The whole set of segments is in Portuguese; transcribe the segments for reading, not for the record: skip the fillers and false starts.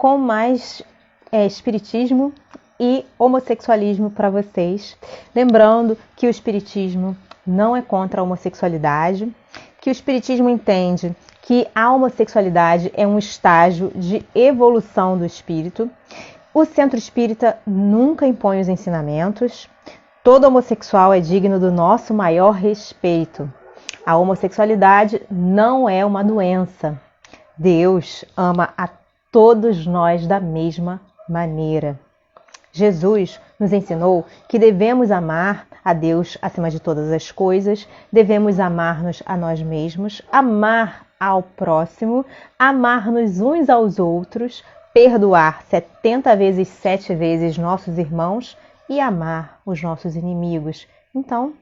com mais espiritismo e homossexualismo para vocês. Lembrando que o espiritismo não é contra a homossexualidade, que o espiritismo entende que a homossexualidade é um estágio de evolução do espírito. O centro espírita nunca impõe os ensinamentos. Todo homossexual é digno do nosso maior respeito. A homossexualidade não é uma doença. Deus ama a todos nós da mesma maneira. Jesus nos ensinou que devemos amar a Deus acima de todas as coisas, devemos amar-nos a nós mesmos, amar ao próximo, amar-nos uns aos outros, perdoar 70 vezes 7 vezes nossos irmãos e amar os nossos inimigos. Então,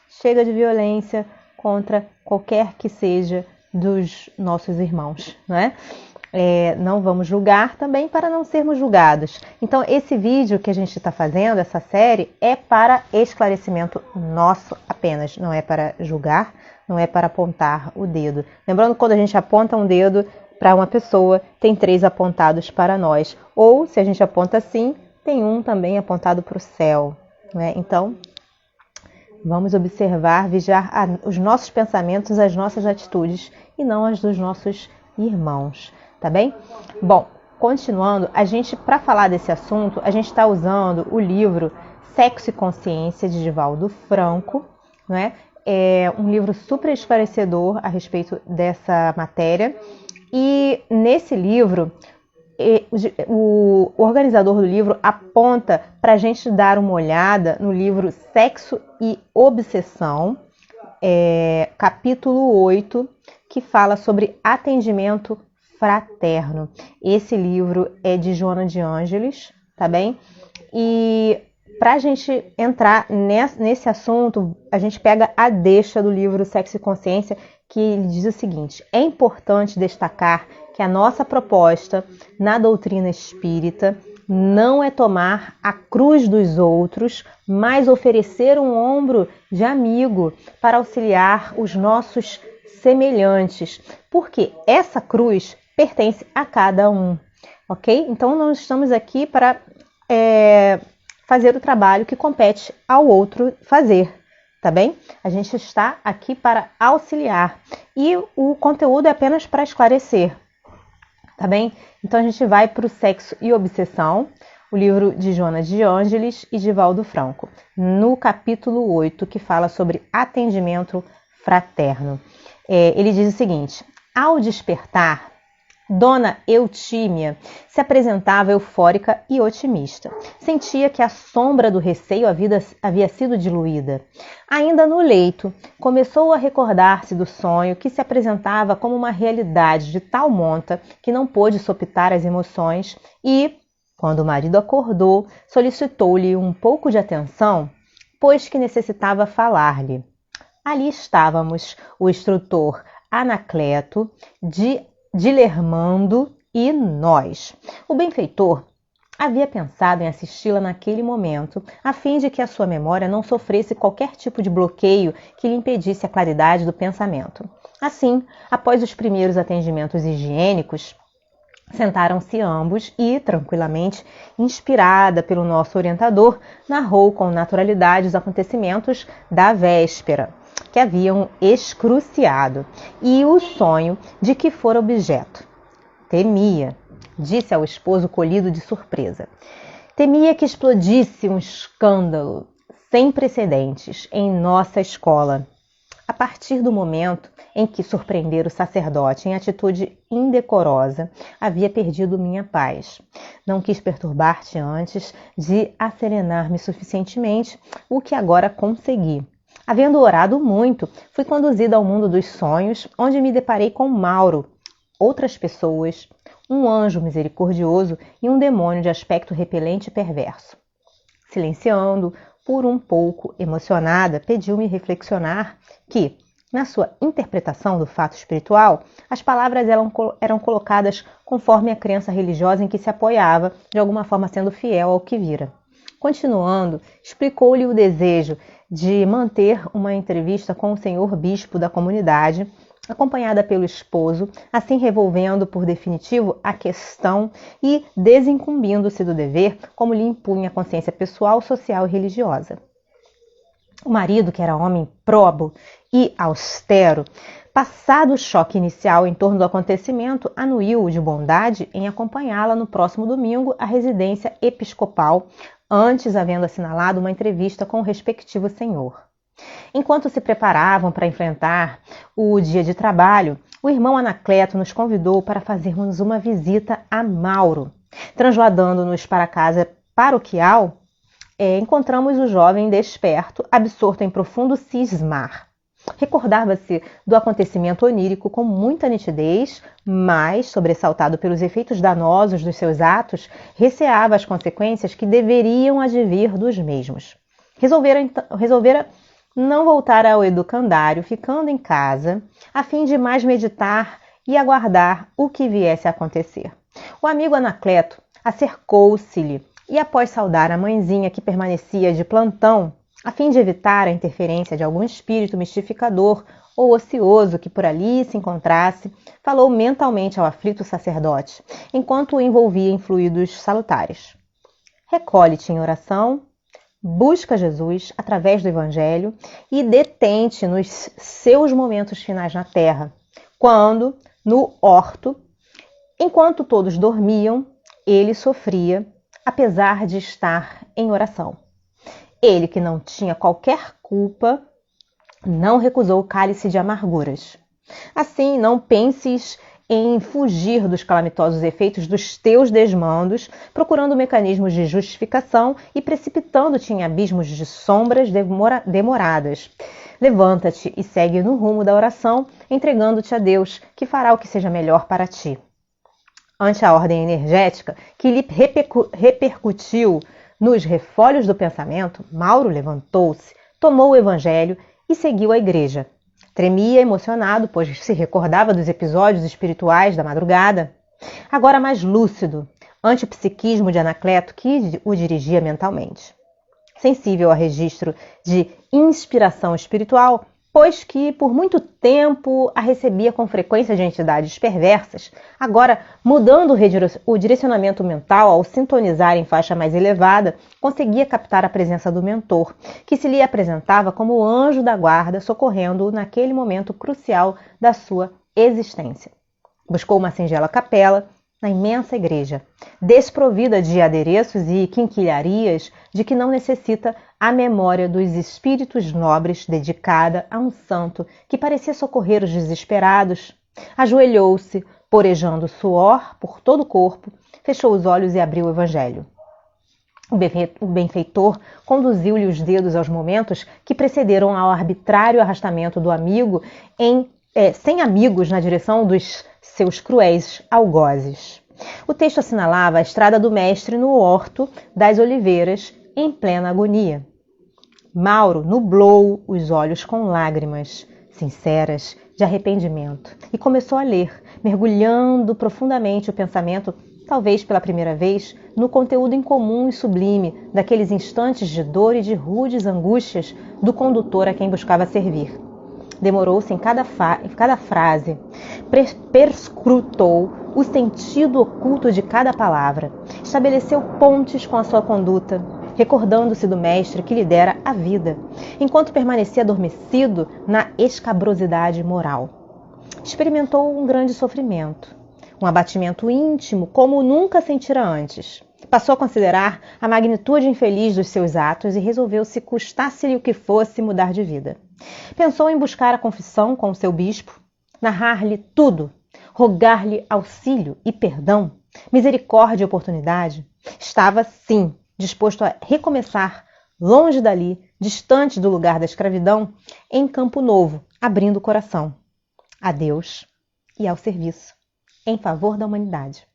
chega de violência contra qualquer que seja dos nossos irmãos, não é? Não vamos julgar também para não sermos julgados. Então, esse vídeo que a gente está fazendo, essa série, é para esclarecimento nosso apenas. Não é para julgar, não é para apontar o dedo. Lembrando que quando a gente aponta um dedo para uma pessoa, tem 3 apontados para nós. Ou, se a gente aponta assim, tem um também apontado para o céu, né? Então, vamos observar, vigiar os nossos pensamentos, as nossas atitudes e não as dos nossos irmãos. Tá bem? Bom, continuando, para falar desse assunto, a gente está usando o livro Sexo e Consciência, de Divaldo Franco, não é? É um livro super esclarecedor a respeito dessa matéria. E nesse livro, o organizador do livro aponta para a gente dar uma olhada no livro Sexo e Obsessão, capítulo 8, que fala sobre atendimento fraterno. Esse livro é de Joana de Ângelis, tá bem? E para a gente entrar nesse assunto, a gente pega a deixa do livro Sexo e Consciência, que ele diz o seguinte: é importante destacar que a nossa proposta na doutrina espírita não é tomar a cruz dos outros, mas oferecer um ombro de amigo para auxiliar os nossos semelhantes, porque essa cruz pertence a cada um, ok? Então, nós estamos aqui para fazer o trabalho que compete ao outro fazer, tá bem? A gente está aqui para auxiliar e o conteúdo é apenas para esclarecer, tá bem? Então, a gente vai para o Sexo e Obsessão, o livro de Joana de Ângelis e Divaldo Franco, no capítulo 8, que fala sobre atendimento fraterno. Ele diz o seguinte: ao despertar, Dona Eutímia se apresentava eufórica e otimista. Sentia que a sombra do receio havia sido diluída. Ainda no leito, começou a recordar-se do sonho que se apresentava como uma realidade de tal monta que não pôde sopitar as emoções e, quando o marido acordou, solicitou-lhe um pouco de atenção, pois que necessitava falar-lhe. Ali estávamos, o instrutor Anacleto, Dilermando e nós. O benfeitor havia pensado em assisti-la naquele momento, a fim de que a sua memória não sofresse qualquer tipo de bloqueio que lhe impedisse a claridade do pensamento. Assim, após os primeiros atendimentos higiênicos, sentaram-se ambos e, tranquilamente, inspirada pelo nosso orientador, narrou com naturalidade os acontecimentos da véspera, que haviam excruciado, e o sonho de que fora objeto. Temia, disse ao esposo colhido de surpresa. Temia que explodisse um escândalo sem precedentes em nossa escola. A partir do momento em que surpreender o sacerdote em atitude indecorosa, havia perdido minha paz. Não quis perturbar-te antes de acerenar-me suficientemente, o que agora consegui. Havendo orado muito, fui conduzida ao mundo dos sonhos, onde me deparei com Mauro, outras pessoas, um anjo misericordioso e um demônio de aspecto repelente e perverso. Silenciando, por um pouco emocionada, pediu-me reflexionar que, na sua interpretação do fato espiritual, as palavras eram colocadas conforme a crença religiosa em que se apoiava, de alguma forma sendo fiel ao que vira. Continuando, explicou-lhe o desejo de manter uma entrevista com o senhor bispo da comunidade, acompanhada pelo esposo, assim revolvendo por definitivo a questão e desincumbindo-se do dever, como lhe impunha a consciência pessoal, social e religiosa. O marido, que era homem probo e austero, passado o choque inicial em torno do acontecimento, anuiu de bondade em acompanhá-la no próximo domingo à residência episcopal, antes havendo assinalado uma entrevista com o respectivo senhor. Enquanto se preparavam para enfrentar o dia de trabalho, o irmão Anacleto nos convidou para fazermos uma visita a Mauro. Transladando-nos para a casa paroquial, encontramos o jovem desperto, absorto em profundo cismar. Recordava-se do acontecimento onírico com muita nitidez, mas, sobressaltado pelos efeitos danosos dos seus atos, receava as consequências que deveriam advir dos mesmos. Resolvera não voltar ao educandário, ficando em casa, a fim de mais meditar e aguardar o que viesse a acontecer. O amigo Anacleto acercou-se-lhe e, após saudar a mãezinha que permanecia de plantão, a fim de evitar a interferência de algum espírito mistificador ou ocioso que por ali se encontrasse, falou mentalmente ao aflito sacerdote, enquanto o envolvia em fluidos salutares. Recolhe-te em oração, busca Jesus através do Evangelho e detente nos seus momentos finais na terra, quando, no horto, enquanto todos dormiam, ele sofria, apesar de estar em oração. Ele, que não tinha qualquer culpa, não recusou o cálice de amarguras. Assim, não penses em fugir dos calamitosos efeitos dos teus desmandos, procurando mecanismos de justificação e precipitando-te em abismos de sombras demoradas. Levanta-te e segue no rumo da oração, entregando-te a Deus, que fará o que seja melhor para ti. Ante a ordem energética que lhe repercutiu nos refolhos do pensamento, Mauro levantou-se, tomou o evangelho e seguiu a igreja. Tremia emocionado, pois se recordava dos episódios espirituais da madrugada. Agora mais lúcido, ante o psiquismo de Anacleto que o dirigia mentalmente. Sensível ao registro de inspiração espiritual, pois que por muito tempo a recebia com frequência de entidades perversas, agora, mudando o direcionamento mental ao sintonizar em faixa mais elevada, conseguia captar a presença do mentor, que se lhe apresentava como o anjo da guarda, socorrendo-o naquele momento crucial da sua existência. Buscou uma singela capela na imensa igreja, desprovida de adereços e quinquilharias de que não necessita a memória dos espíritos nobres, dedicada a um santo que parecia socorrer os desesperados. Ajoelhou-se, porejando suor por todo o corpo, fechou os olhos e abriu o evangelho. O benfeitor conduziu-lhe os dedos aos momentos que precederam ao arbitrário arrastamento do amigo sem amigos na direção dos seus cruéis algozes. O texto assinalava a estrada do mestre no horto das oliveiras, em plena agonia. Mauro nublou os olhos com lágrimas sinceras de arrependimento e começou a ler, mergulhando profundamente o pensamento, talvez pela primeira vez, no conteúdo incomum e sublime daqueles instantes de dor e de rudes angústias do condutor a quem buscava servir. Demorou-se em cada frase, perscrutou o sentido oculto de cada palavra, estabeleceu pontes com a sua conduta, recordando-se do mestre que lhe dera a vida, enquanto permanecia adormecido na escabrosidade moral. Experimentou um grande sofrimento, um abatimento íntimo como nunca sentira antes. Passou a considerar a magnitude infeliz dos seus atos e resolveu, se custasse-lhe o que fosse, mudar de vida. Pensou em buscar a confissão com o seu bispo, narrar-lhe tudo, rogar-lhe auxílio e perdão, misericórdia e oportunidade. Estava, sim, disposto a recomeçar, longe dali, distante do lugar da escravidão, em campo novo, abrindo o coração a Deus e ao serviço, em favor da humanidade.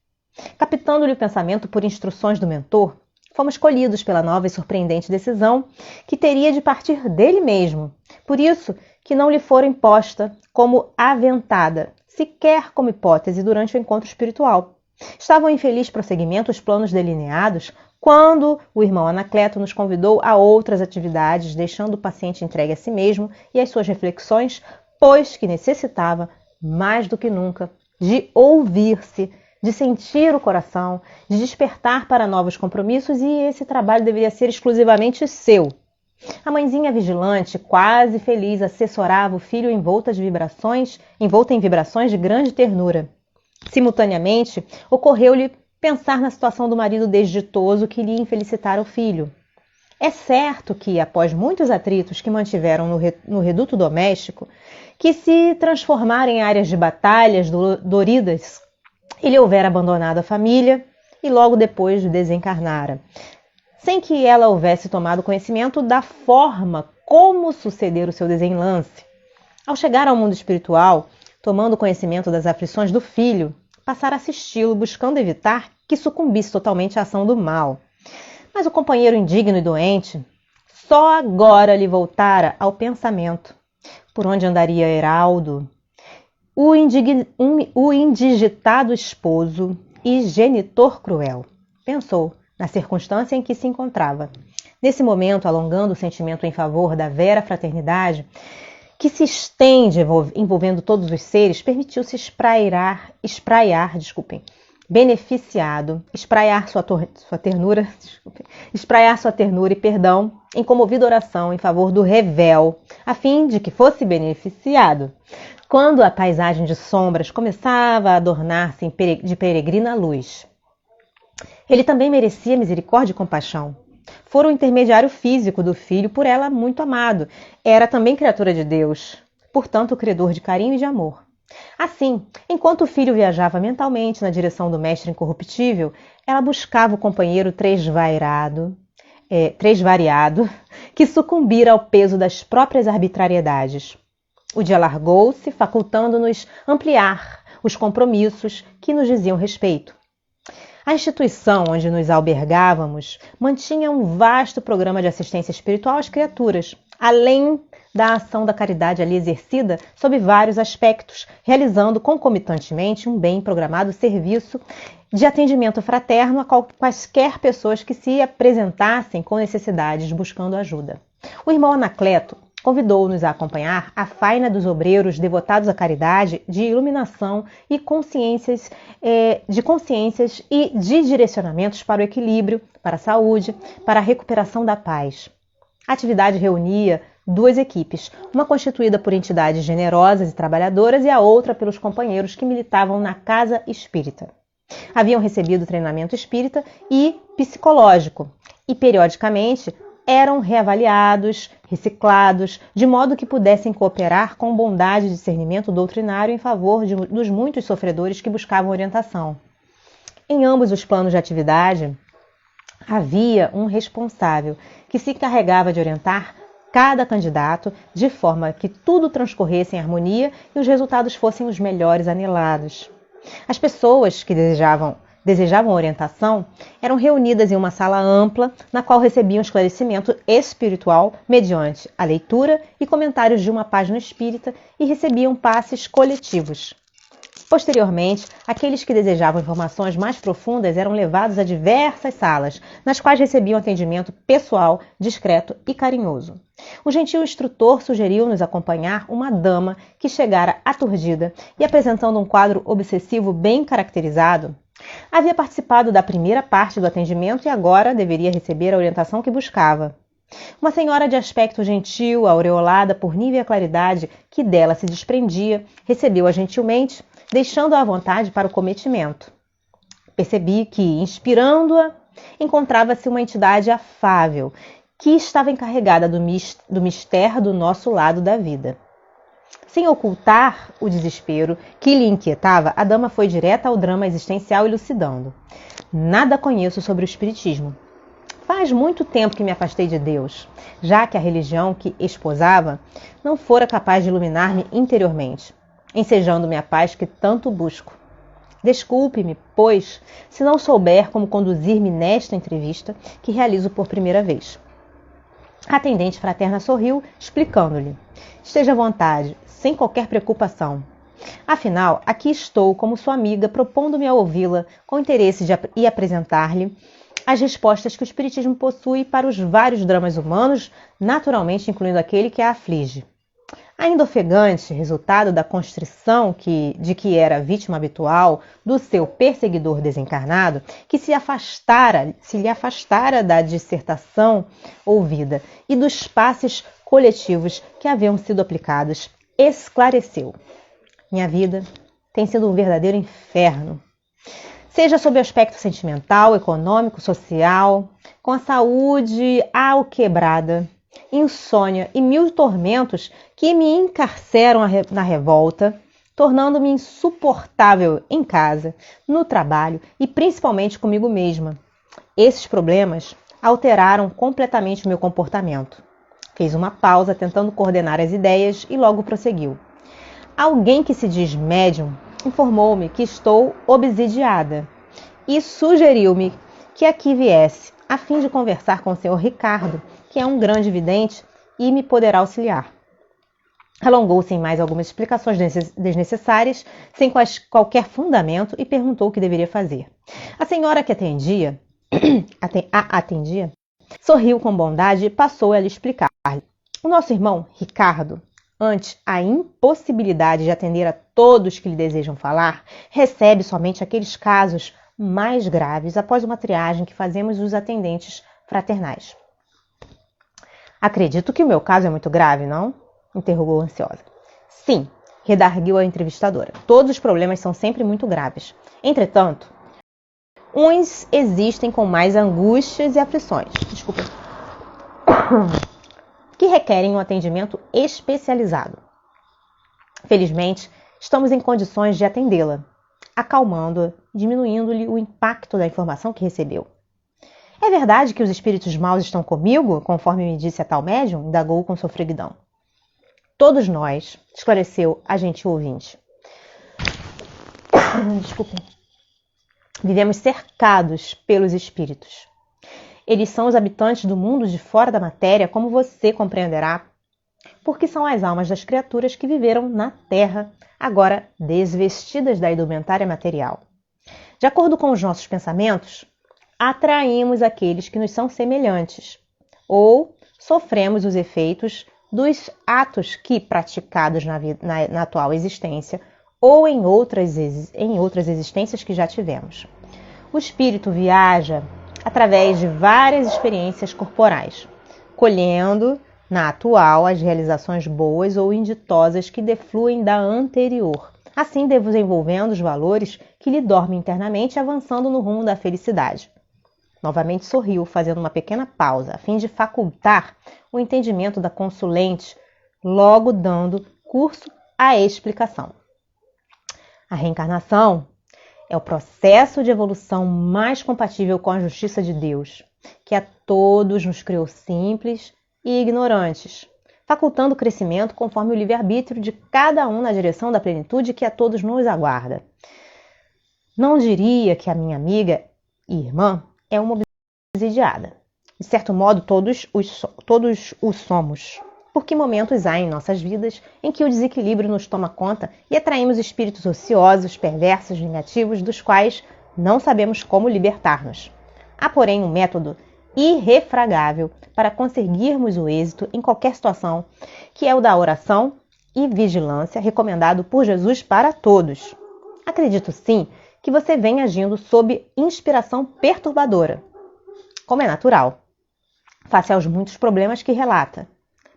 Captando-lhe o pensamento por instruções do mentor, fomos colhidos pela nova e surpreendente decisão que teria de partir dele mesmo. Por isso que não lhe fora imposta como aventada, sequer como hipótese durante o encontro espiritual. Estavam em feliz prosseguimento os planos delineados quando o irmão Anacleto nos convidou a outras atividades, deixando o paciente entregue a si mesmo e às suas reflexões, pois que necessitava mais do que nunca, de ouvir-se, de sentir o coração, de despertar para novos compromissos, e esse trabalho deveria ser exclusivamente seu. A mãezinha vigilante, quase feliz, assessorava o filho envolta em vibrações de grande ternura. Simultaneamente, ocorreu-lhe pensar na situação do marido desditoso que lhe infelicitara o filho. É certo que, após muitos atritos que mantiveram no reduto doméstico, que se transformaram em áreas de batalhas doridas, ele houvera abandonado a família e logo depois desencarnara, sem que ela houvesse tomado conhecimento da forma como suceder o seu desenlace. Ao chegar ao mundo espiritual, tomando conhecimento das aflições do filho, passara a assisti-lo, buscando evitar que sucumbisse totalmente à ação do mal. Mas o companheiro indigno e doente só agora lhe voltara ao pensamento. Por onde andaria Heraldo, o indigitado esposo e genitor cruel? Pensou na circunstância em que se encontrava. Nesse momento, alongando o sentimento em favor da vera fraternidade, que se estende envolvendo todos os seres, permitiu-se espraiar sua ternura e perdão em comovida oração em favor do revel, a fim de que fosse beneficiado. Quando a paisagem de sombras começava a adornar-se de peregrina luz, ele também merecia misericórdia e compaixão. Fora o intermediário físico do filho, por ela muito amado. Era também criatura de Deus, portanto, credor de carinho e de amor. Assim, enquanto o filho viajava mentalmente na direção do mestre incorruptível, ela buscava o companheiro tresvariado, que sucumbira ao peso das próprias arbitrariedades. O dia largou-se, facultando-nos ampliar os compromissos que nos diziam respeito. A instituição onde nos albergávamos mantinha um vasto programa de assistência espiritual às criaturas, além da ação da caridade ali exercida sob vários aspectos, realizando concomitantemente um bem programado serviço de atendimento fraterno a quaisquer pessoas que se apresentassem com necessidades buscando ajuda. O irmão Anacleto convidou-nos a acompanhar a faina dos obreiros devotados à caridade de iluminação e consciências e de direcionamentos para o equilíbrio, para a saúde, para a recuperação da paz. A atividade reunia duas equipes, uma constituída por entidades generosas e trabalhadoras e a outra pelos companheiros que militavam na casa espírita. Haviam recebido treinamento espírita e psicológico e, periodicamente, eram reavaliados, reciclados, de modo que pudessem cooperar com bondade e discernimento doutrinário em favor dos muitos sofredores que buscavam orientação. Em ambos os planos de atividade, havia um responsável que se encarregava de orientar cada candidato de forma que tudo transcorresse em harmonia e os resultados fossem os melhores anelados. As pessoas que desejavam orientação eram reunidas em uma sala ampla, na qual recebiam esclarecimento espiritual mediante a leitura e comentários de uma página espírita e recebiam passes coletivos. Posteriormente, aqueles que desejavam informações mais profundas eram levados a diversas salas, nas quais recebiam atendimento pessoal, discreto e carinhoso. O gentil instrutor sugeriu-nos acompanhar uma dama que chegara aturdida e, apresentando um quadro obsessivo bem caracterizado, havia participado da primeira parte do atendimento e agora deveria receber a orientação que buscava. Uma senhora de aspecto gentil, aureolada por nívea claridade que dela se desprendia, recebeu-a gentilmente, deixando-a à vontade para o cometimento. Percebi que, inspirando-a, encontrava-se uma entidade afável, que estava encarregada do mistério do nosso lado da vida. Sem ocultar o desespero que lhe inquietava, a dama foi direta ao drama existencial, elucidando. Nada conheço sobre o espiritismo. Faz muito tempo que me afastei de Deus, já que a religião que esposava não fora capaz de iluminar-me interiormente, ensejando-me a paz que tanto busco. Desculpe-me, pois, se não souber como conduzir-me nesta entrevista que realizo por primeira vez. A atendente fraterna sorriu, explicando-lhe. Esteja à vontade, sem qualquer preocupação. Afinal, aqui estou como sua amiga, propondo-me a ouvi-la com interesse e apresentar-lhe as respostas que o Espiritismo possui para os vários dramas humanos, naturalmente incluindo aquele que a aflige. Ainda ofegante, resultado da constrição de que era vítima habitual do seu perseguidor desencarnado, que se lhe afastara da dissertação ouvida e dos passes coletivos que haviam sido aplicados, esclareceu. Minha vida tem sido um verdadeiro inferno. Seja sob o aspecto sentimental, econômico, social, com a saúde alquebrada, insônia e mil tormentos que me encarceram na revolta, tornando-me insuportável em casa, no trabalho e principalmente comigo mesma. Esses problemas alteraram completamente o meu comportamento. Fez uma pausa tentando coordenar as ideias e logo prosseguiu. Alguém que se diz médium informou-me que estou obsidiada e sugeriu-me que aqui viesse, a fim de conversar com o senhor Ricardo, que é um grande vidente e me poderá auxiliar. Alongou-se em mais algumas explicações desnecessárias, sem qualquer fundamento, e perguntou o que deveria fazer. A senhora que atendia sorriu com bondade e passou a lhe explicar. O nosso irmão, Ricardo, ante a impossibilidade de atender a todos que lhe desejam falar, recebe somente aqueles casos mais graves após uma triagem que fazemos os atendentes fraternais. Acredito que o meu caso é muito grave, não? Interrogou ansiosa. Sim, redarguiu a entrevistadora. Todos os problemas são sempre muito graves. Entretanto, uns existem com mais angústias e aflições. Desculpa. Que requerem um atendimento especializado. Felizmente, estamos em condições de atendê-la, acalmando-a, diminuindo-lhe o impacto da informação que recebeu. É verdade que os espíritos maus estão comigo, conforme me disse a tal médium? Indagou com sofreguidão. Todos nós, esclareceu a gentil ouvinte. Desculpem. Vivemos cercados pelos espíritos. Eles são os habitantes do mundo de fora da matéria, como você compreenderá, porque são as almas das criaturas que viveram na Terra, agora desvestidas da indumentária material. De acordo com os nossos pensamentos, atraímos aqueles que nos são semelhantes, ou sofremos os efeitos dos atos que, praticados na atual existência, ou em outras existências que já tivemos. O espírito viaja através de várias experiências corporais, colhendo na atual as realizações boas ou inditosas que defluem da anterior, assim desenvolvendo os valores que lhe dormem internamente, avançando no rumo da felicidade. Novamente sorriu, fazendo uma pequena pausa, a fim de facultar o entendimento da consulente, logo dando curso à explicação. A reencarnação é o processo de evolução mais compatível com a justiça de Deus, que a todos nos criou simples e ignorantes, facultando o crescimento conforme o livre-arbítrio de cada um na direção da plenitude que a todos nos aguarda. Não diria que a minha amiga e irmã é uma obsidiada. De certo modo, todos o somos. Porque momentos há em nossas vidas em que o desequilíbrio nos toma conta e atraímos espíritos ociosos, perversos, negativos, dos quais não sabemos como libertar-nos. Há, porém, um método irrefragável para conseguirmos o êxito em qualquer situação, que é o da oração e vigilância, recomendado por Jesus para todos. Acredito, sim, que você vem agindo sob inspiração perturbadora, como é natural, face aos muitos problemas que relata.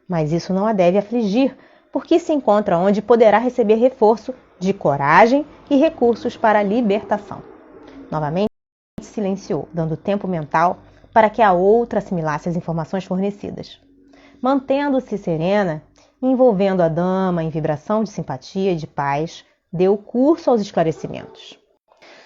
Mas isso não a deve afligir, porque se encontra onde poderá receber reforço de coragem e recursos para a libertação. Novamente silenciou, dando tempo mental para que a outra assimilasse as informações fornecidas. Mantendo-se serena, envolvendo a dama em vibração de simpatia e de paz, deu curso aos esclarecimentos.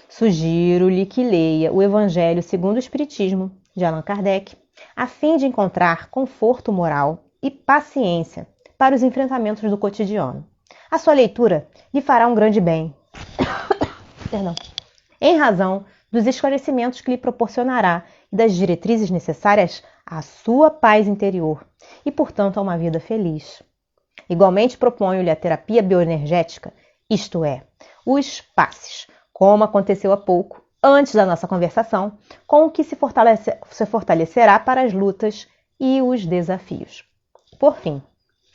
Sugiro-lhe que leia o Evangelho segundo o Espiritismo, de Allan Kardec, a fim de encontrar conforto moral e paciência para os enfrentamentos do cotidiano. A sua leitura lhe fará um grande bem, em razão dos esclarecimentos que lhe proporcionará e das diretrizes necessárias à sua paz interior e, portanto, a uma vida feliz. Igualmente, proponho-lhe a terapia bioenergética, isto é, os passes, como aconteceu há pouco, antes da nossa conversação, com o que se fortalecerá para as lutas e os desafios. Por fim,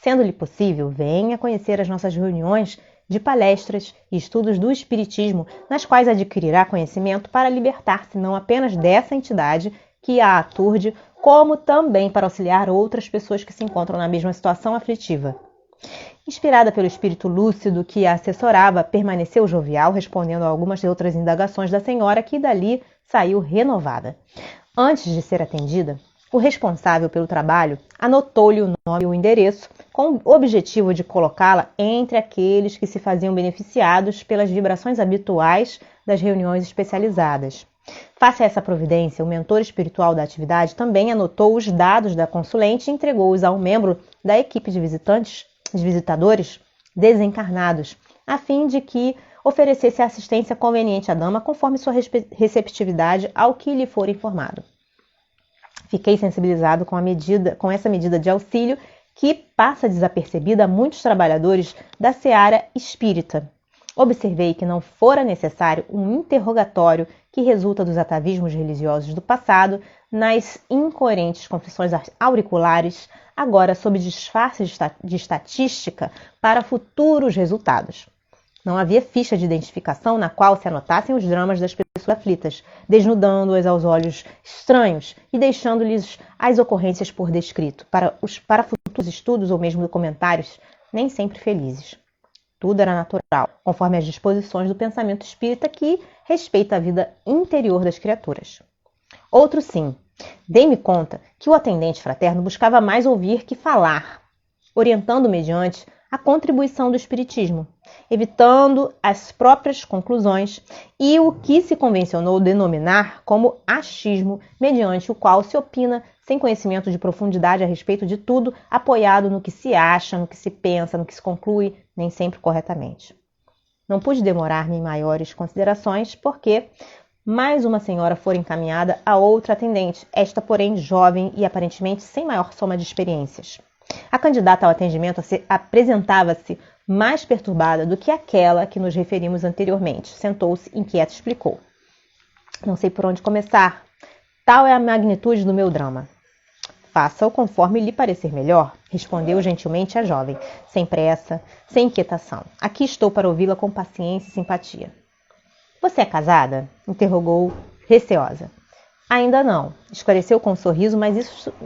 Sendo-lhe possível, venha conhecer as nossas reuniões de palestras e estudos do Espiritismo, nas quais adquirirá conhecimento para libertar-se não apenas dessa entidade que a aturde, como também para auxiliar outras pessoas que se encontram na mesma situação aflitiva. Inspirada pelo espírito lúcido que a assessorava, permaneceu jovial, respondendo a algumas outras indagações da senhora, que dali saiu renovada. Antes de ser atendida, o responsável pelo trabalho anotou-lhe o nome e o endereço, com o objetivo de colocá-la entre aqueles que se faziam beneficiados pelas vibrações habituais das reuniões especializadas. Face a essa providência, o mentor espiritual da atividade também anotou os dados da consulente e entregou-os a um membro da equipe de visitadores desencarnados, a fim de que oferecesse a assistência conveniente à dama conforme sua receptividade ao que lhe for informado. Fiquei sensibilizado com essa medida de auxílio que passa desapercebida a muitos trabalhadores da seara espírita. Observei que não fora necessário um interrogatório que resulta dos atavismos religiosos do passado nas incoerentes confissões auriculares, agora sob disfarce de estatística para futuros resultados. Não havia ficha de identificação na qual se anotassem os dramas das pessoas aflitas, desnudando-as aos olhos estranhos e deixando-lhes as ocorrências por descrito, para futuros estudos ou mesmo comentários, nem sempre felizes. Tudo era natural, conforme as disposições do pensamento espírita que respeita a vida interior das criaturas. Outro sim, dei-me conta que o atendente fraterno buscava mais ouvir que falar, orientando mediante a contribuição do espiritismo, evitando as próprias conclusões e o que se convencionou denominar como achismo, mediante o qual se opina sem conhecimento de profundidade a respeito de tudo, apoiado no que se acha, no que se pensa, no que se conclui, nem sempre corretamente. Não pude demorar-me em maiores considerações, porque mais uma senhora fora encaminhada a outra atendente, esta, porém, jovem e aparentemente sem maior soma de experiências. A candidata ao atendimento apresentava-se mais perturbada do que aquela que nos referimos anteriormente. Sentou-se, inquieta, e explicou. Não sei por onde começar. Tal é a magnitude do meu drama. Faça-o conforme lhe parecer melhor, respondeu gentilmente a jovem, sem pressa, sem inquietação. Aqui estou para ouvi-la com paciência e simpatia. Você é casada? Interrogou, receosa. Ainda não, esclareceu com um sorriso, mas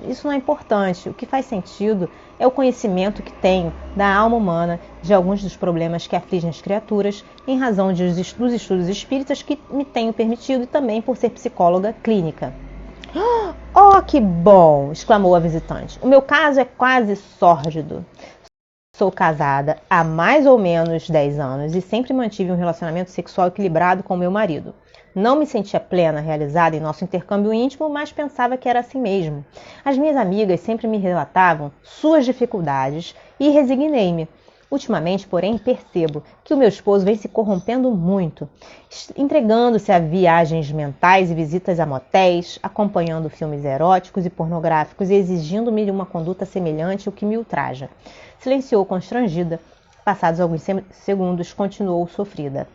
isso não é importante. O que faz sentido é o conhecimento que tenho da alma humana, de alguns dos problemas que afligem as criaturas, em razão dos estudos espíritas que me tenho permitido e também por ser psicóloga clínica. Oh, que bom! Exclamou a visitante. O meu caso é quase sórdido. Sou casada há mais ou menos 10 anos e sempre mantive um relacionamento sexual equilibrado com meu marido. Não me sentia plena, realizada em nosso intercâmbio íntimo, mas pensava que era assim mesmo. As minhas amigas sempre me relatavam suas dificuldades e resignei-me. Ultimamente, porém, percebo que o meu esposo vem se corrompendo muito, entregando-se a viagens mentais e visitas a motéis, acompanhando filmes eróticos e pornográficos e exigindo-me uma conduta semelhante, o que me ultraja. Silenciou constrangida. Passados alguns segundos, continuou sofrida.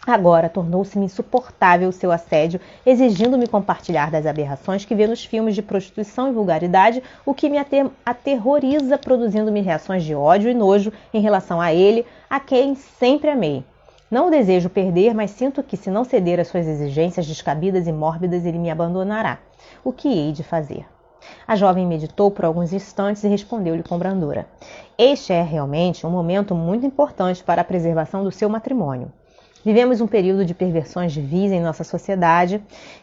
Agora tornou-se-me insuportável o seu assédio, exigindo-me compartilhar das aberrações que vê nos filmes de prostituição e vulgaridade, o que me aterroriza, produzindo-me reações de ódio e nojo em relação a ele, a quem sempre amei. Não o desejo perder, mas sinto que, se não ceder às suas exigências descabidas e mórbidas, ele me abandonará. O que hei de fazer? A jovem meditou por alguns instantes e respondeu-lhe com brandura. Este é realmente um momento muito importante para a preservação do seu matrimônio. Vivemos um período de perversões de vis em nossa sociedade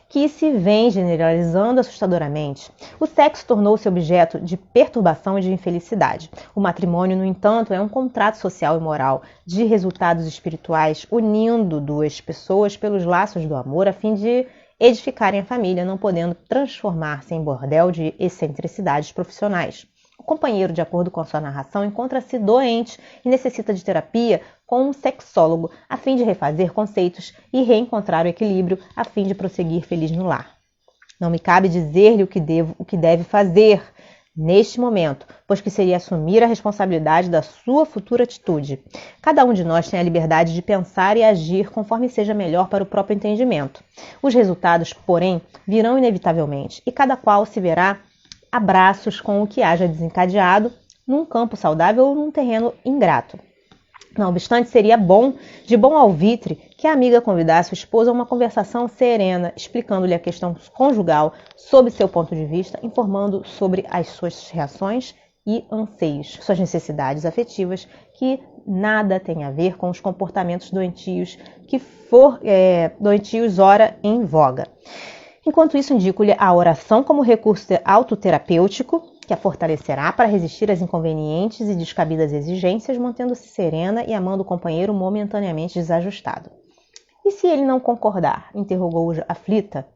que se vem generalizando assustadoramente. O sexo tornou-se objeto de perturbação e de infelicidade. O matrimônio, no entanto, é um contrato social e moral de resultados espirituais unindo duas pessoas pelos laços do amor a fim de edificarem a família, não podendo transformar-se em bordel de excentricidades profissionais. O companheiro, de acordo com a sua narração, encontra-se doente e necessita de terapia com um sexólogo a fim de refazer conceitos e reencontrar o equilíbrio a fim de prosseguir feliz no lar. Não me cabe dizer-lhe o que deve fazer neste momento, pois que seria assumir a responsabilidade da sua futura atitude. Cada um de nós tem a liberdade de pensar e agir conforme seja melhor para o próprio entendimento. Os resultados, porém, virão inevitavelmente e cada qual se verá a braços com o que haja desencadeado, num campo saudável ou num terreno ingrato. Não obstante, seria de bom alvitre, que a amiga convidasse o esposo a uma conversação serena, explicando-lhe a questão conjugal sob seu ponto de vista, informando sobre as suas reações e anseios, suas necessidades afetivas, que nada tem a ver com os comportamentos doentios doentios ora em voga. Enquanto isso, indico-lhe a oração como recurso autoterapêutico, que a fortalecerá para resistir às inconvenientes e descabidas exigências, mantendo-se serena e amando o companheiro momentaneamente desajustado. E se ele não concordar? Interrogou aflita.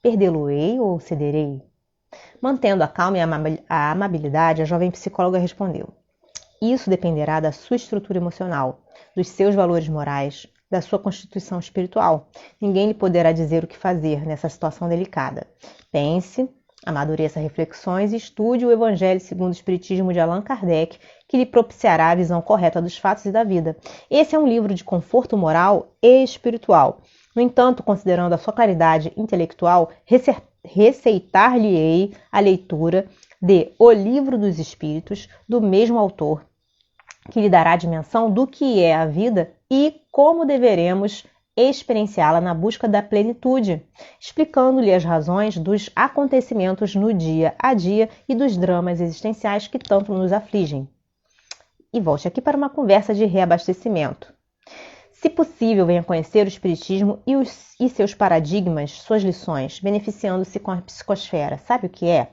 Perdê-lo-ei ou cederei? Mantendo a calma e a amabilidade, a jovem psicóloga respondeu: isso dependerá da sua estrutura emocional, dos seus valores morais, da sua constituição espiritual. Ninguém lhe poderá dizer o que fazer nessa situação delicada. Pense, amadureça reflexões e estude o Evangelho segundo o Espiritismo de Allan Kardec, que lhe propiciará a visão correta dos fatos e da vida. Esse é um livro de conforto moral e espiritual. No entanto, considerando a sua claridade intelectual, receitar-lhe-ei a leitura de O Livro dos Espíritos, do mesmo autor, que lhe dará a dimensão do que é a vida e como deveremos experienciá-la na busca da plenitude, explicando-lhe as razões dos acontecimentos no dia a dia e dos dramas existenciais que tanto nos afligem. E volte aqui para uma conversa de reabastecimento. Se possível, venha conhecer o Espiritismo e seus paradigmas, suas lições, beneficiando-se com a psicosfera. Sabe o que é?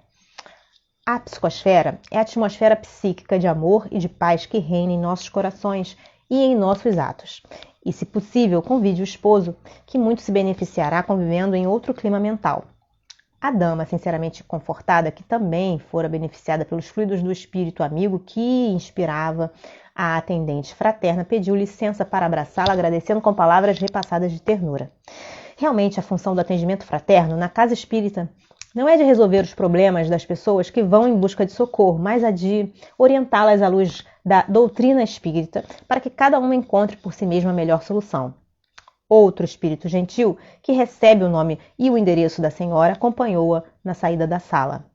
A psicosfera é a atmosfera psíquica de amor e de paz que reina em nossos corações e em nossos atos. E, se possível, convide o esposo, que muito se beneficiará convivendo em outro clima mental. A dama, sinceramente confortada, que também fora beneficiada pelos fluidos do espírito amigo que inspirava a atendente fraterna, pediu licença para abraçá-la, agradecendo com palavras repassadas de ternura. Realmente, a função do atendimento fraterno na casa espírita não é de resolver os problemas das pessoas que vão em busca de socorro, mas a de orientá-las à luz da doutrina espírita, para que cada uma encontre por si mesma a melhor solução. Outro espírito gentil, que recebe o nome e o endereço da senhora, acompanhou-a na saída da sala.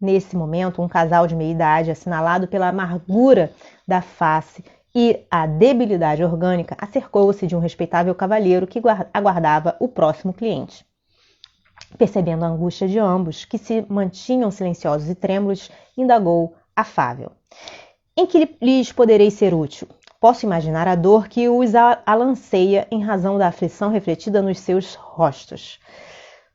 Nesse momento, um casal de meia-idade, assinalado pela amargura da face e a debilidade orgânica, acercou-se de um respeitável cavalheiro que aguardava o próximo cliente. Percebendo a angústia de ambos, que se mantinham silenciosos e trêmulos, indagou afável: em que lhes poderei ser útil? Posso imaginar a dor que os alanceia em razão da aflição refletida nos seus rostos.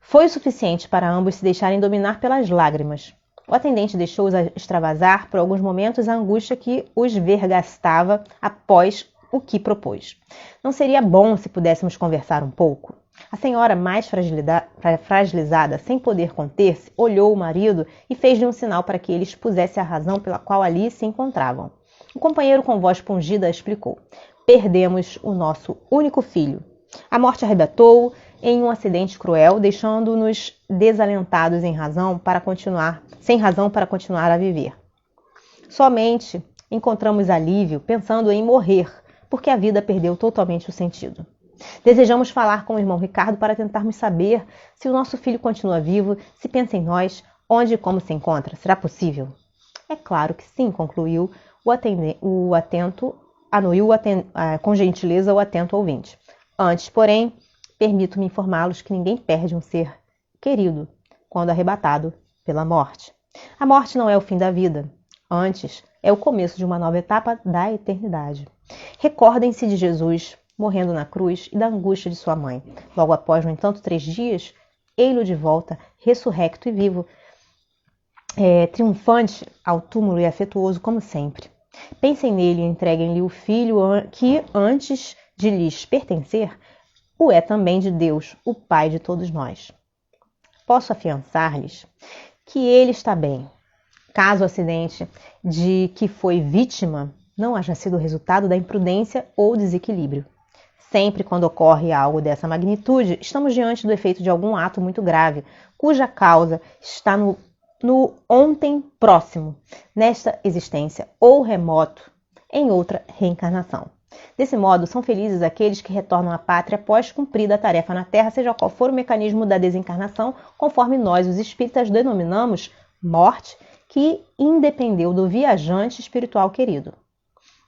Foi o suficiente para ambos se deixarem dominar pelas lágrimas. O atendente deixou-os extravasar por alguns momentos a angústia que os vergastava após o que propôs. Não seria bom se pudéssemos conversar um pouco? A senhora, mais fragilizada, sem poder conter-se, olhou o marido e fez-lhe um sinal para que ele expusesse a razão pela qual ali se encontravam. O companheiro, com voz pungida, explicou: perdemos o nosso único filho. A morte arrebatou-o em um acidente cruel, deixando-nos desalentados sem razão para continuar a viver. Somente encontramos alívio pensando em morrer, porque a vida perdeu totalmente o sentido. Desejamos falar com o irmão Ricardo para tentarmos saber se o nosso filho continua vivo, se pensa em nós, onde e como se encontra. Será possível? É claro que sim, concluiu com gentileza o atento ouvinte. Antes, porém, permito-me informá-los que ninguém perde um ser querido quando arrebatado pela morte. A morte não é o fim da vida. Antes, é o começo de uma nova etapa da eternidade. Recordem-se de Jesus morrendo na cruz e da angústia de sua mãe. Logo após, no entanto, 3 dias, ei-lo de volta, ressurrecto e vivo, triunfante ao túmulo e afetuoso como sempre. Pensem nele e entreguem-lhe o filho que, antes de lhes pertencer, o é também de Deus, o Pai de todos nós. Posso afiançar-lhes que ele está bem, caso o acidente de que foi vítima não haja sido resultado da imprudência ou desequilíbrio. Sempre quando ocorre algo dessa magnitude, estamos diante do efeito de algum ato muito grave, cuja causa está no ontem próximo, nesta existência, ou remoto, em outra reencarnação. Desse modo, são felizes aqueles que retornam à pátria após cumprida a tarefa na Terra, seja qual for o mecanismo da desencarnação, conforme nós, os espíritas, denominamos morte que independeu do viajante espiritual querido.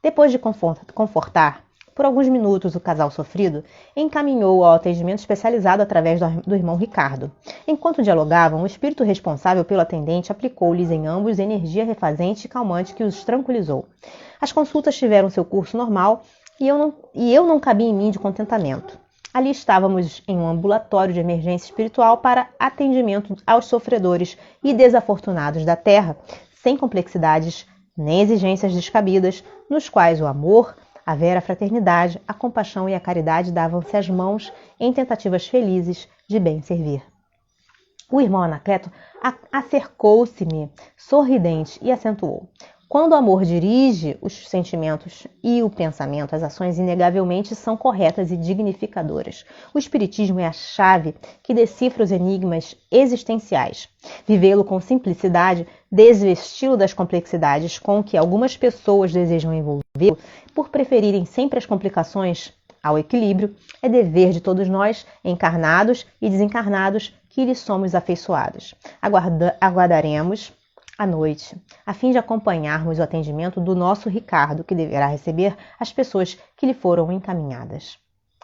Depois de confortar por alguns minutos o casal sofrido, encaminhou ao atendimento especializado através do irmão Ricardo. Enquanto dialogavam, o espírito responsável pelo atendente aplicou-lhes em ambos energia refazente e calmante que os tranquilizou. As consultas tiveram seu curso normal e eu não cabia em mim de contentamento. Ali estávamos em um ambulatório de emergência espiritual para atendimento aos sofredores e desafortunados da Terra, sem complexidades nem exigências descabidas, nos quais o amor, a vera fraternidade, a compaixão e a caridade davam-se as mãos em tentativas felizes de bem servir. O irmão Anacleto acercou-se-me, sorridente, e acentuou: quando o amor dirige os sentimentos e o pensamento, as ações inegavelmente são corretas e dignificadoras. O espiritismo é a chave que decifra os enigmas existenciais. Vivê-lo com simplicidade, desvesti-lo das complexidades com que algumas pessoas desejam envolvê-lo, por preferirem sempre as complicações ao equilíbrio, é dever de todos nós, encarnados e desencarnados, que lhe somos afeiçoados. Aguardaremos à noite, a fim de acompanharmos o atendimento do nosso Ricardo, que deverá receber as pessoas que lhe foram encaminhadas.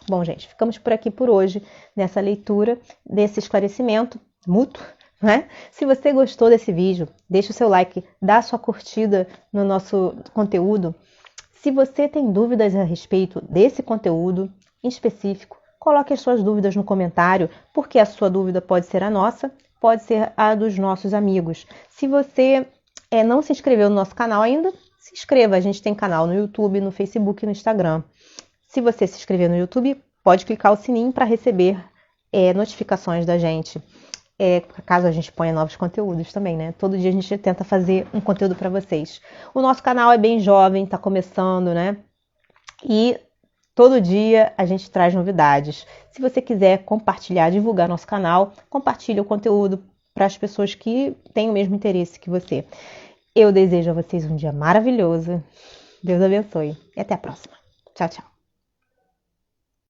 Bom, gente, ficamos por aqui por hoje, nessa leitura, desse esclarecimento mútuo, né? Se você gostou desse vídeo, deixa o seu like, dá a sua curtida no nosso conteúdo. Se você tem dúvidas a respeito desse conteúdo em específico, coloque as suas dúvidas no comentário, porque a sua dúvida pode ser a nossa, pode ser a dos nossos amigos. Se você não se inscreveu no nosso canal ainda, se inscreva. A gente tem canal no YouTube, no Facebook e no Instagram. Se você se inscrever no YouTube, pode clicar o sininho para receber notificações da gente. Caso a gente ponha novos conteúdos também, né? Todo dia a gente tenta fazer um conteúdo para vocês. O nosso canal é bem jovem, está começando, né? E todo dia a gente traz novidades. Se você quiser compartilhar, divulgar nosso canal, compartilhe o conteúdo para as pessoas que têm o mesmo interesse que você. Eu desejo a vocês um dia maravilhoso. Deus abençoe. E até a próxima. Tchau, tchau.